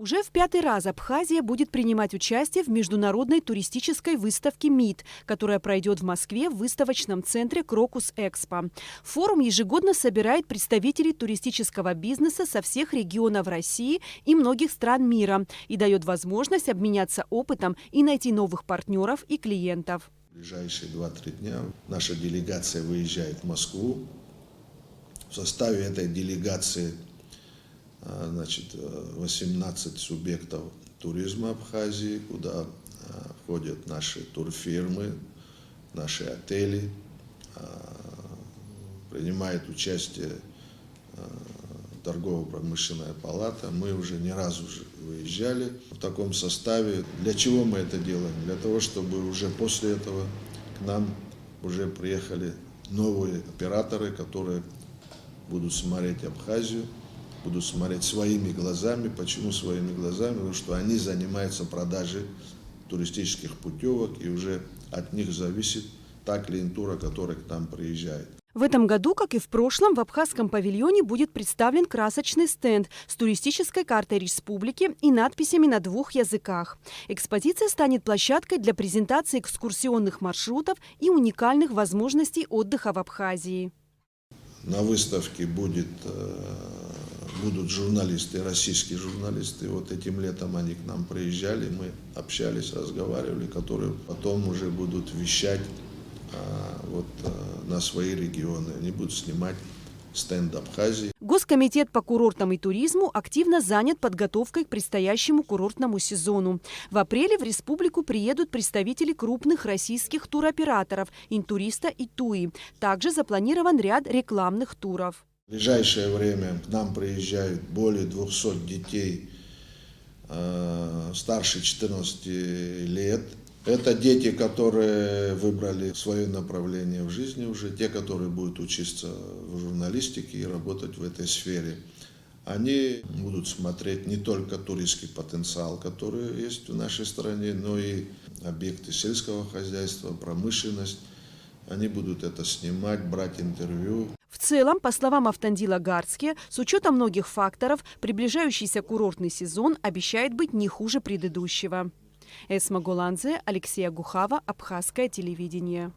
Уже в 5-й раз Абхазия будет принимать участие в международной туристической выставке МИД, которая пройдет в Москве в выставочном центре Крокус-Экспо. Форум ежегодно собирает представителей туристического бизнеса со всех регионов России и многих стран мира и дает возможность обменяться опытом и найти новых партнеров и клиентов. В ближайшие 2-3 дня наша делегация выезжает в Москву. В составе этой делегации 18 субъектов туризма Абхазии, куда входят наши турфирмы, наши отели, принимает участие торгово-промышленная палата. Мы уже не раз выезжали в таком составе. Для чего мы это делаем? Для того, чтобы уже после этого к нам уже приехали новые операторы, которые будут смотреть Абхазию, будут смотреть своими глазами. Почему своими глазами? Потому что они занимаются продажей туристических путевок, и уже от них зависит та клиентура, которая к нам приезжает. В этом году, как и в прошлом, в абхазском павильоне будет представлен красочный стенд с туристической картой республики и надписями на 2 языках. Экспозиция станет площадкой для презентации экскурсионных маршрутов и уникальных возможностей отдыха в Абхазии. На выставке будут журналисты, российские журналисты. Вот этим летом они к нам приезжали, мы общались, разговаривали, которые потом уже будут вещать на свои регионы. Они будут снимать стенд Абхазии. Госкомитет по курортам и туризму активно занят подготовкой к предстоящему курортному сезону. В апреле в республику приедут представители крупных российских туроператоров «Интуриста» и «Туи». Также запланирован ряд рекламных туров. В ближайшее время к нам приезжают более 200 детей старше 14 лет. Это дети, которые выбрали свое направление в жизни уже, те, которые будут учиться в журналистике и работать в этой сфере. Они будут смотреть не только туристский потенциал, который есть в нашей стране, но и объекты сельского хозяйства, промышленность. Они будут это снимать, брать интервью. В целом, по словам Автандила Гардске, с учетом многих факторов, приближающийся курортный сезон обещает быть не хуже предыдущего. Эсма Голанзе, Алексей Агухава, Абхазское телевидение.